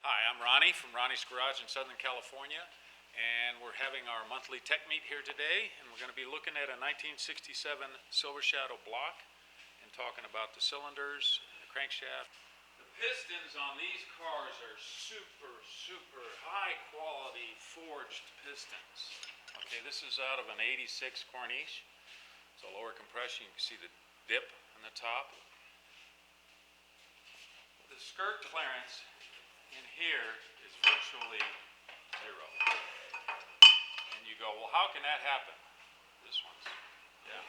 Hi, I'm Ronnie from Ronnie's Garage in Southern California, and we're having our monthly tech meet here today, and we're going to be looking at a 1967 Silver Shadow block and talking about the cylinders and the crankshaft. The pistons on these cars are super high quality forged pistons. Okay, this is out of an 86 Corniche. It's a lower compression. You can see the dip on the top. The skirt clearance in here is virtually zero. And you go, well, how can that happen? This one's, yeah.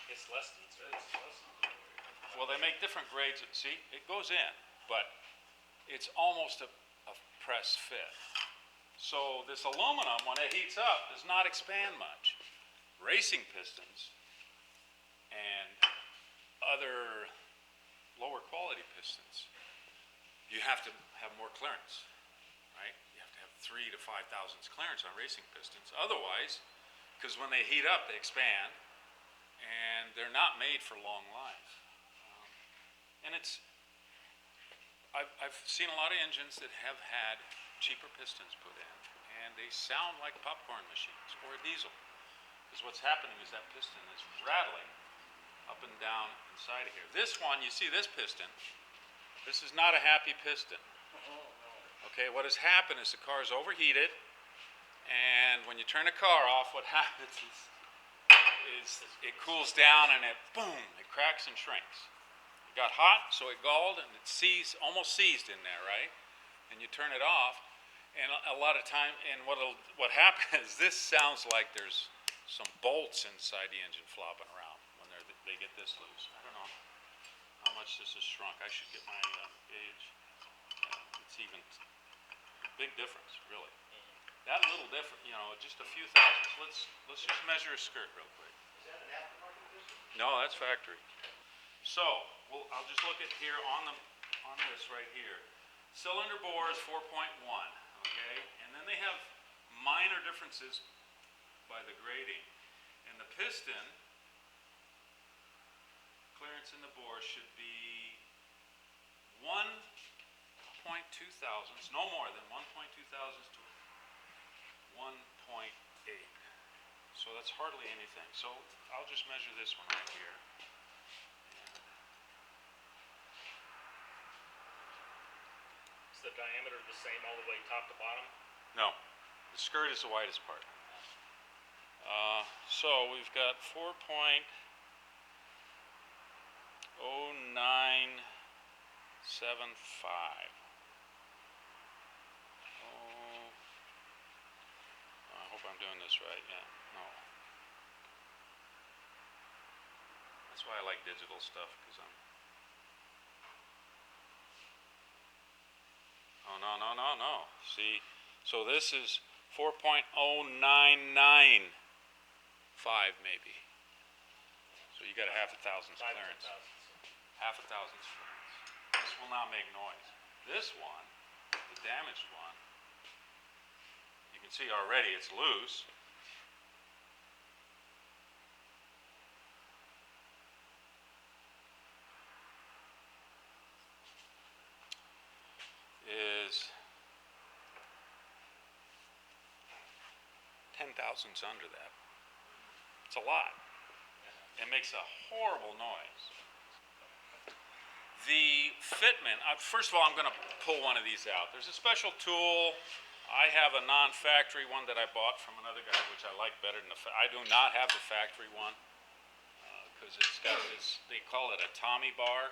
It's less than. Well, they make different grades. See, it goes in, but it's almost a press fit. So this aluminum, when it heats up, does not expand much. Racing pistons and other lower quality pistons, you have to have more clearance, right? You have to have 3 to 5 thousandths clearance on racing pistons. Otherwise, because when they heat up, they expand, and they're not made for long life. And I've seen a lot of engines that have had cheaper pistons put in, and they sound like popcorn machines or a diesel. Because what's happening is that piston is rattling up and down inside of here. This one, you see this piston, this is not a happy piston. Okay, what has happened is the car is overheated, and when you turn the car off, what happens is it cools down and it, boom, it cracks and shrinks. It got hot, so it galled, and it almost seized in there, right? And you turn it off, and a lot of time, and what happens is this sounds like there's some bolts inside the engine flopping around when they get this loose. I don't know how much this has shrunk. I should get my gauge. It's even a big difference, really. That little difference, just a few thousandths. Let's just measure a skirt real quick. Is that an aftermarket piston? No, that's factory. So I'll just look at here on this right here. Cylinder bore is 4.1. Okay, and then they have minor differences by the grading, and the piston clearance in the bore should be 1.2 thousandths, no more than 1.2 thousandths to 1.8. So that's hardly anything. So I'll just measure this one right here. Is the diameter the same all the way top to bottom? No, the skirt is the widest part. So we've got 4.0975. I hope I'm doing this right. Yeah, no. That's why I like digital stuff, because Oh, no. See, so this is 4.0995 maybe. So you got a half a thousandths clearance. Half a thousandths clearance. This will not make noise. This one, the damaged one, you can see already it's loose. Is 10 thousandths under that. It's a lot. It makes a horrible noise. The fitment, first of all, I'm going to pull one of these out. There's a special tool. I have a non-factory one that I bought from another guy, which I like better than I do not have the factory one, because it's got this, they call it a Tommy bar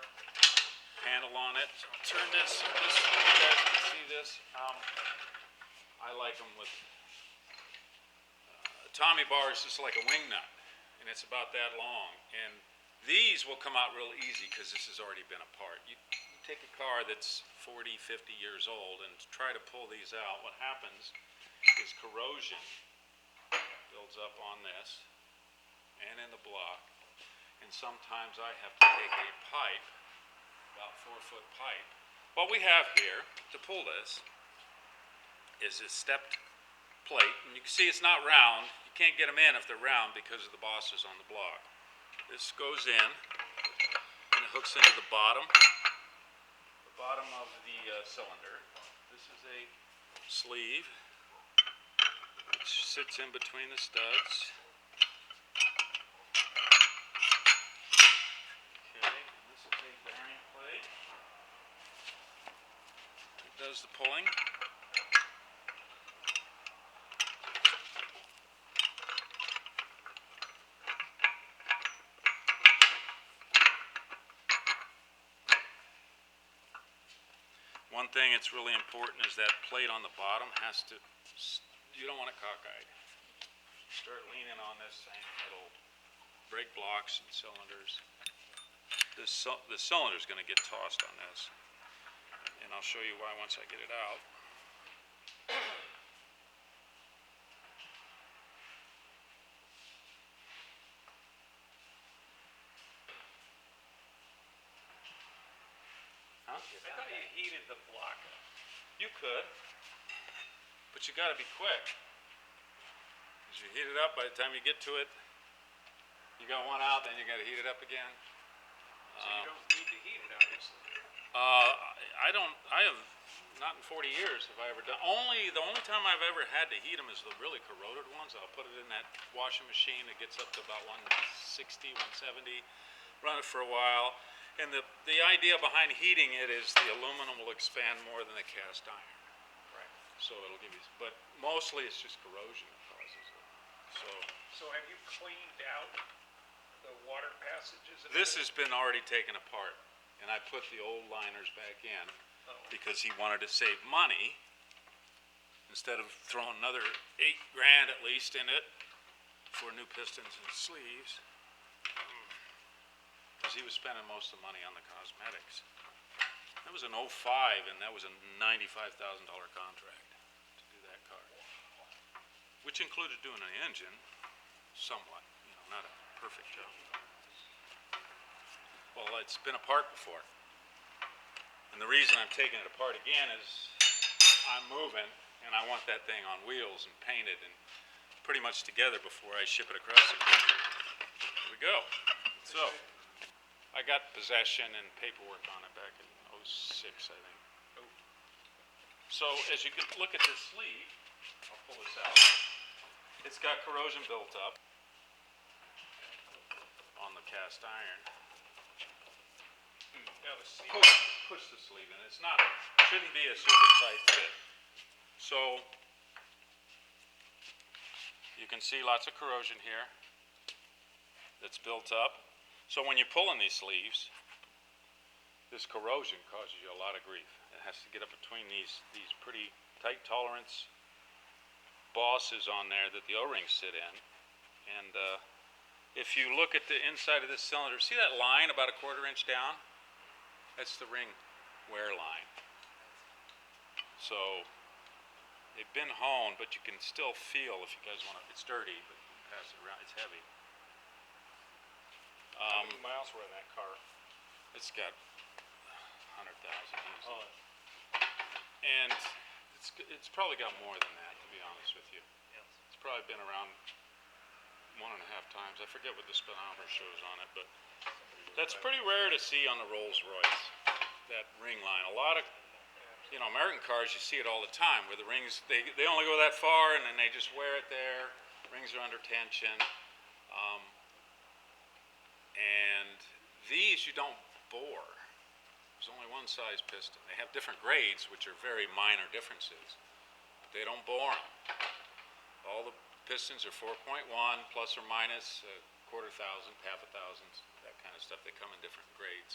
handle on it. So I'll turn this, you guys can see this. I like them with, Tommy bar is just like a wing nut, and it's about that long. And these will come out real easy because this has already been apart. You take a car that's 40, 50 years old and try to pull these out. What happens is corrosion builds up on this and in the block. And sometimes I have to take a pipe, about 4-foot pipe. What we have here to pull this is a stepped plate, and you can see it's not round. You can't get them in if they're round because of the bosses on the block. This goes in and it hooks into the bottom of bottom of the cylinder. This is a sleeve which sits in between the studs. Okay, and this is a bearing plate. It does the pulling. One thing that's really important is that plate on the bottom has to, you don't want it cockeyed. Start leaning on this thing, it'll break blocks and cylinders. The cylinder's going to get tossed on this, and I'll show you why once I get it out. Huh? I thought you heated the block up. You could, but you got to be quick. As you heat it up, by the time you get to it, you got one out, then you got to heat it up again. So you don't need to heat it, obviously. I have, not in 40 years have I ever done, the only time I've ever had to heat them is the really corroded ones. I'll put it in that washing machine that gets up to about 160, 170, run it for a while. And the idea behind heating it is the aluminum will expand more than the cast iron. Right. So it'll give you, but mostly it's just corrosion that causes it. So have you cleaned out the water passages? This has been already taken apart, and I put the old liners back in because he wanted to save money instead of throwing another $8 grand at least in it for new pistons and sleeves. Because he was spending most of the money on the cosmetics. That was an 05, and that was a $95,000 contract to do that car, which included doing an engine, somewhat, not a perfect job. Well, it's been apart before, and the reason I'm taking it apart again is I'm moving, and I want that thing on wheels and painted and pretty much together before I ship it across the country. Here we go. So, I got possession and paperwork on it back in 06, I think. So as you can look at this sleeve, I'll pull this out. It's got corrosion built up on the cast iron. Now the seat. Push the sleeve in. Shouldn't be a super tight fit. So you can see lots of corrosion here that's built up. So when you pull in these sleeves, this corrosion causes you a lot of grief. It has to get up between these pretty tight tolerance bosses on there that the O-rings sit in. And if you look at the inside of this cylinder, see that line about a 1/4 inch down? That's the ring wear line. So they've been honed, but you can still feel if you guys want to, it's dirty, but you can pass it around, it's heavy. How many miles were in that car? It's got 100,000 used. Oh, And it's probably got more than that, to be honest with you. yes. It's probably been around 1.5 times. I forget what the speedometer shows on it, but that's pretty rare to see on the Rolls Royce, that ring line. A lot of, American cars, you see it all the time, where the rings, they only go that far, and then they just wear it there. Rings are under tension. And these you don't bore. There's only one size piston. They have different grades, which are very minor differences, but they don't bore them. All the pistons are 4.1 plus or minus 250,000, 500,000, that kind of stuff. They come in different grades.